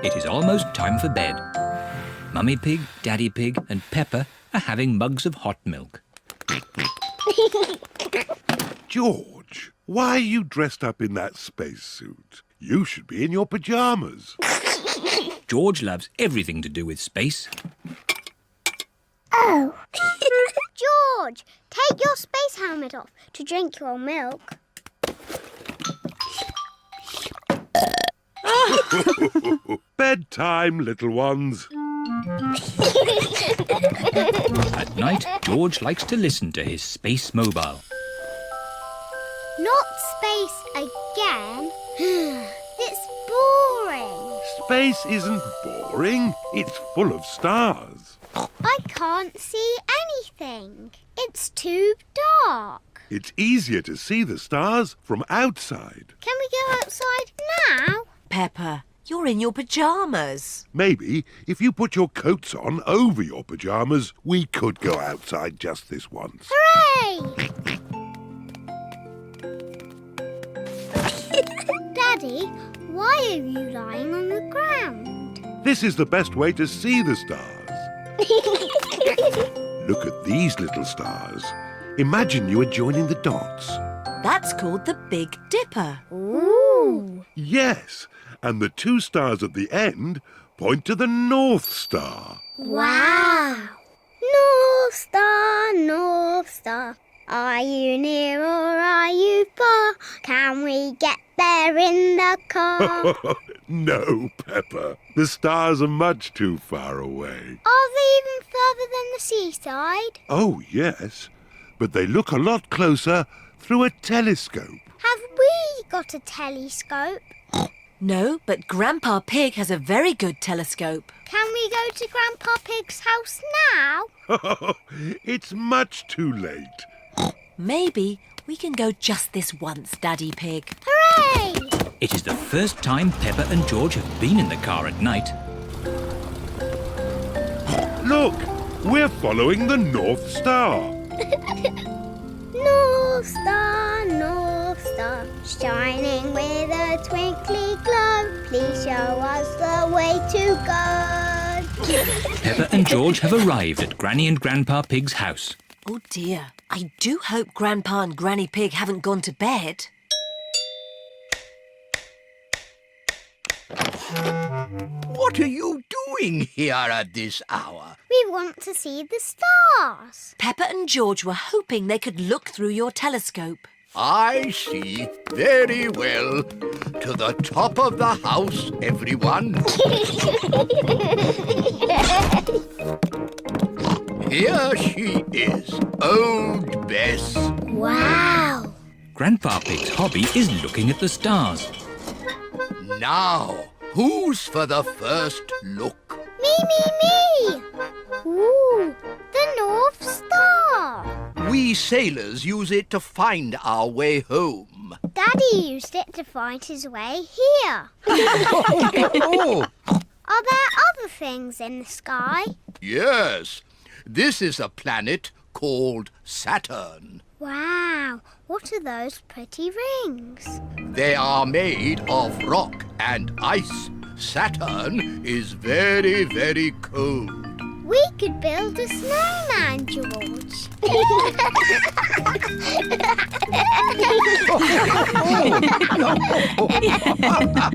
It is almost time for bed. Mummy Pig, Daddy Pig and Peppa are having mugs of hot milk. George, why are you dressed up in that spacesuit? You should be in your pyjamas. George loves everything to do with space. Oh. George, take your space helmet off to drink your milk. Bedtime, little ones. At night, George likes to listen to his space mobile. Not space again. It's boring. Space isn't boring. It's full of stars. I can't see anything. It's too dark. It's easier to see the stars from outside. Can we go outside now? Peppa, you're in your pyjamas. Maybe if you put your coats on over your pyjamas, we could go outside just this once. Hooray! Daddy, why are you lying on the ground? This is the best way to see the stars. Look at these little stars. Imagine you are joining the dots. That's called the Big Dipper. Ooh! Yes, and the two stars at the end point to the North Star. Wow! North Star, are you near or are you far? Can we get there in the car? No, Peppa. The stars are much too far away. Are they even further than the seaside? Oh, yes, but they look a lot closer through a telescope. Have we got a telescope? No, but Grandpa Pig has a very good telescope. Can we go to Grandpa Pig's house now? It's much too late. Maybe we can go just this once, Daddy Pig. Hooray! It is the first time Peppa and George have been in the car at night. Look, we're following the North Star. North Star, shining with a twinkly glow. Please show us the way to go. Peppa and George have arrived at Granny and Grandpa Pig's house. Oh dear, I do hope Grandpa and Granny Pig haven't gone to bed. What are you doing here at this hour? We want to see the stars. Peppa and George were hoping they could look through your telescope. I see. Very well. To the top of the house, everyone. Here she is, Old Bess. Wow! Grandpa Pig's hobby is looking at the stars. Now, who's for the first look? Me! Ooh, the North Star. We sailors use it to find our way home. Daddy used it to find his way here. Oh, Are there other things in the sky? yes. This is a planet called Saturn. Wow, what are those pretty rings? They are made of rock and ice. Saturn is very, very cold. We could build a snowman, George.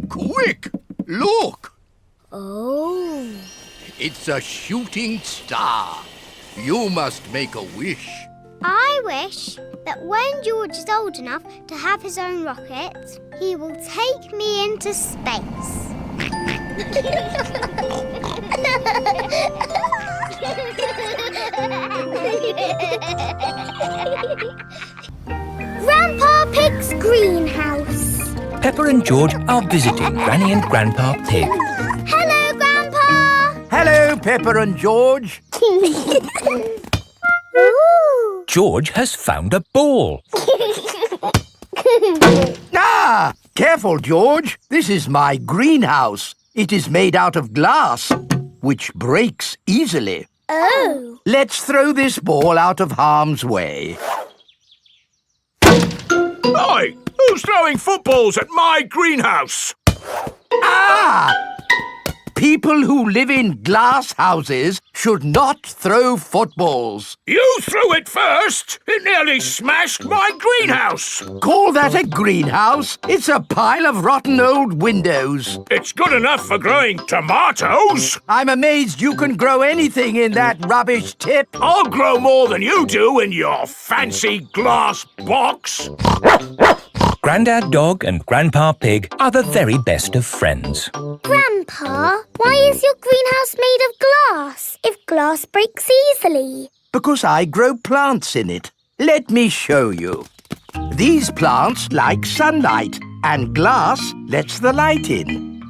Quick! Look! Oh. It's a shooting star. You must make a wish. I wish that when George is old enough to have his own rocket, he will take me into space. Grandpa Pig's greenhouse. Peppa and George are visiting Granny and Grandpa Pig. Hello, Grandpa. Hello, Peppa and George. Ooh. George has found a ball. Ah! Careful, George. This is my greenhouse. It is made out of glass, which breaks easily. Oh. Let's throw this ball out of harm's way. Oi! Who's throwing footballs at my greenhouse? Ah! People who live in glass houses should not throw footballs. You threw it first! It nearly smashed my greenhouse! Call that a greenhouse? It's a pile of rotten old windows. It's good enough for growing tomatoes! I'm amazed you can grow anything in that rubbish tip. I'll grow more than you do in your fancy glass box! Grandad Dog and Grandpa Pig are the very best of friends. Grandpa, why is your greenhouse made of glass if glass breaks easily? Because I grow plants in it. Let me show you. These plants like sunlight, and glass lets the light in.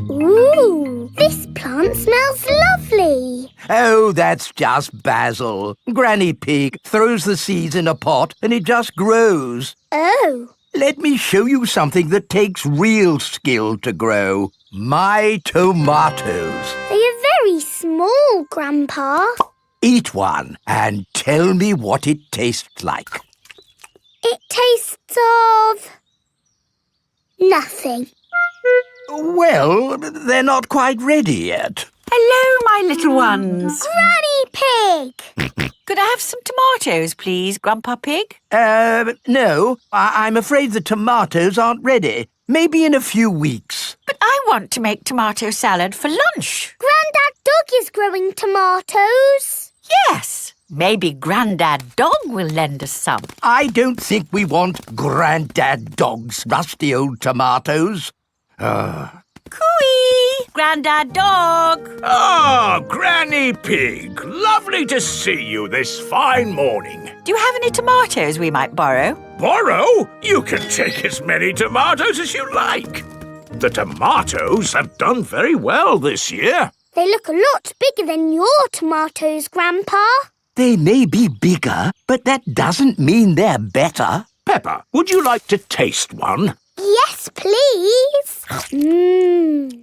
Ooh, this plant smells lovely. Oh, that's just basil. Granny Pig throws the seeds in a pot and it just grows. Oh. Let me show you something that takes real skill to grow. My tomatoes. They are very small, Grandpa. Eat one and tell me what it tastes like. It tastes of... nothing. Well, they're not quite ready yet. Hello, my little ones. Granny Pig! Could I have some tomatoes, please, Grandpa Pig? No. I'm afraid the tomatoes aren't ready. Maybe in a few weeks. But I want to make tomato salad for lunch. Grandad Dog is growing tomatoes. Yes. Maybe Grandad Dog will lend us some. I don't think we want Grandad Dog's rusty old tomatoes. Cooey! Grandad Dog! Ah, Granny Pig! Lovely to see you this fine morning. Do you have any tomatoes we might borrow? Borrow? You can take as many tomatoes as you like. The tomatoes have done very well this year. They look a lot bigger than your tomatoes, Grandpa. They may be bigger, but that doesn't mean they're better. Peppa, would you like to taste one? Yes, please.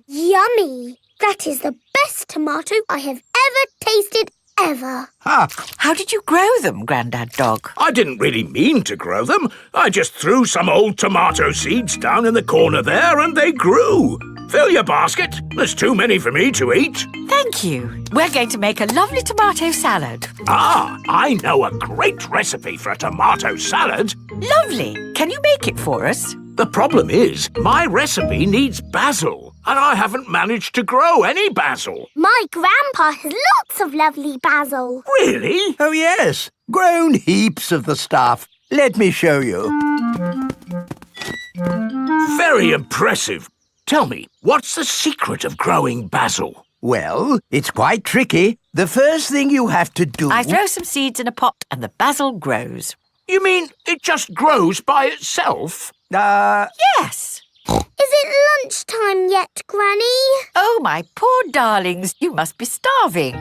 Yummy. That is the best tomato I have ever tasted ever. How did you grow them, Grandad Dog? I didn't really mean to grow them. I just threw some old tomato seeds down in the corner there and they grew. Fill your basket. There's too many for me to eat. Thank you. We're going to make a lovely tomato salad. Ah, I know a great recipe for a tomato salad. Lovely. Can you make it for us? The problem is, my recipe needs basil, and I haven't managed to grow any basil. My grandpa has lots of lovely basil. Really? Oh, yes. Grown heaps of the stuff. Let me show you. Very impressive. Tell me, what's the secret of growing basil? Well, it's quite tricky. The first thing you have to do... I throw some seeds in a pot and the basil grows. You mean it just grows by itself? Yes. Is it lunchtime yet, Granny? Oh, my poor darlings, you must be starving.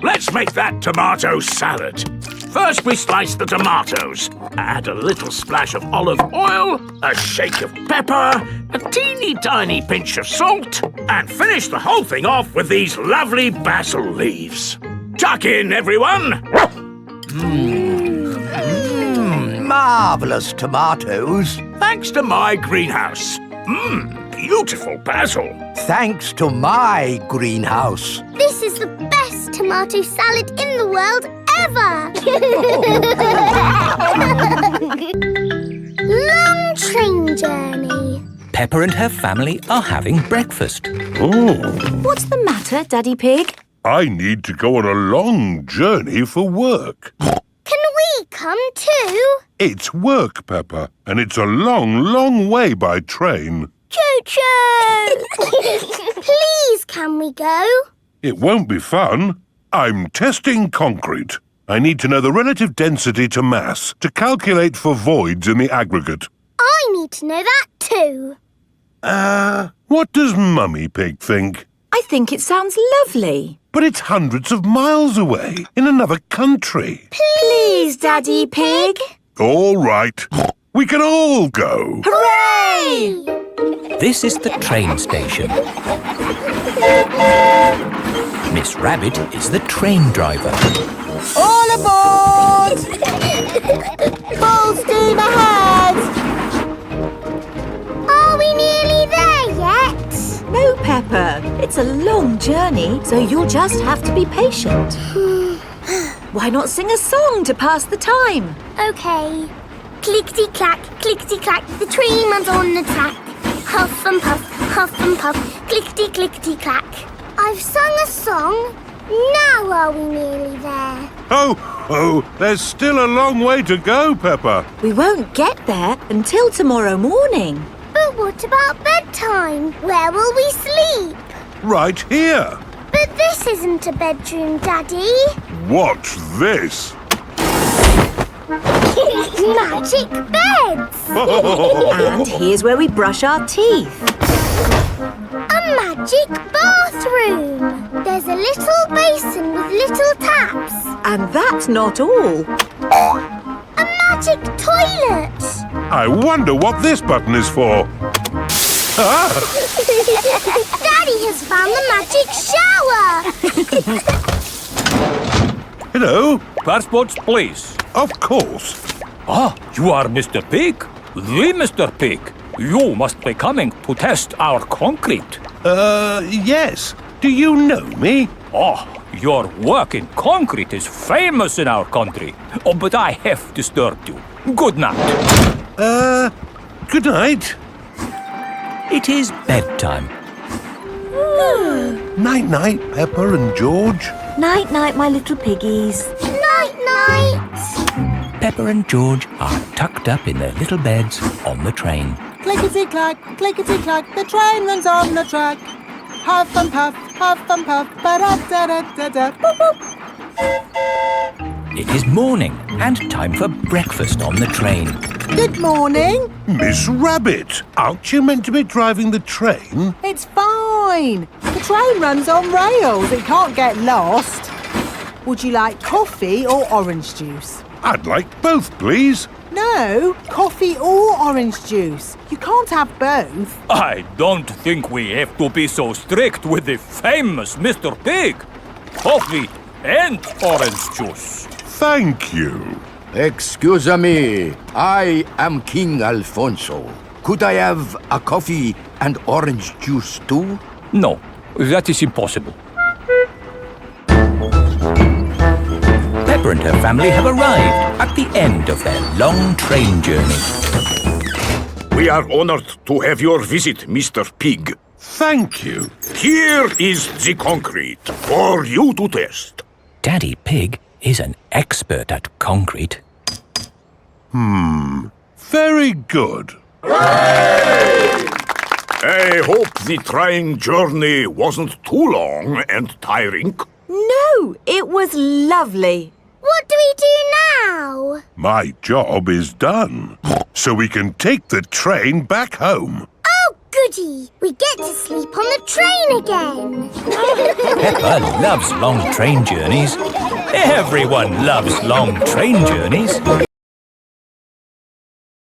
Let's make that tomato salad. First we slice the tomatoes, add a little splash of olive oil, a shake of pepper, a teeny tiny pinch of salt, and finish the whole thing off with these lovely basil leaves. Tuck in, everyone! Marvellous tomatoes. Thanks to my greenhouse. Beautiful basil. Thanks to my greenhouse. This is the best tomato salad in the world ever! Long train journey. Peppa and her family are having breakfast. What's the matter, Daddy Pig? I need to go on a long journey for work. Can we come too? It's work, Peppa, and it's a long, long way by train. Choo-choo! Please, can we go? It won't be fun. I'm testing concrete. I need to know the relative density to mass to calculate for voids in the aggregate. I need to know that too. What does Mummy Pig think? I think it sounds lovely. But it's hundreds of miles away, in another country. Please, Daddy Pig. All right. We can all go. Hooray! This is the train station. Miss Rabbit is the train driver. All aboard! Full steam ahead! Are we nearly there yet? No, Peppa. It's It's a long journey, so you'll just have to be patient. Why not sing a song to pass the time? Okay. Clickety-clack, clickety-clack, the train runs on the track. Huff and puff, clickety-clickety-clack. I've sung a song. Now are we nearly there? Oh, there's still a long way to go, Peppa. We won't get there until tomorrow morning. But what about bedtime? Where will we sleep? Right here. But this isn't a bedroom, Daddy. Watch this. Magic beds! And here's where we brush our teeth. A magic bathroom! There's a little basin with little taps. And that's not all. A magic toilet! I wonder what this button is for. Ah! Daddy has found the magic shower! Hello. Passports, please. Of course. Ah, you are Mr. Pig? The Mr. Pig. You must be coming to test our concrete. Yes. Do you know me? Oh, your work in concrete is famous in our country. Oh, but I have disturbed you. Good night. Good night. It is bedtime. Night-night, Peppa and George. Night-night, my little piggies. Night-night! Peppa and George are tucked up in their little beds on the train. Clickety-clack, clickety-clack, the train runs on the track. Huff and puff, ba-da-da-da-da, boop, boop. It is morning and time for breakfast on the train. Good morning. Miss Rabbit, aren't you meant to be driving the train? It's fine. The train runs on rails. It can't get lost. Would you like coffee or orange juice? I'd like both, please. No, coffee or orange juice. You can't have both. I don't think we have to be so strict with the famous Mr. Pig. Coffee and orange juice. Thank you. Excuse me, I am King Alfonso. Could I have a coffee and orange juice too? No, that is impossible. Peppa and her family have arrived at the end of their long train journey. We are honored to have your visit, Mr. Pig. Thank you. Here is the concrete for you to test. Daddy Pig is an expert at concrete. Very good. I hope the train journey wasn't too long and tiring. No, it was lovely. What do we do now? My job is done. So we can take the train back home. Oh, goody! We get to sleep on the train again. Peppa loves long train journeys. Everyone loves long train journeys.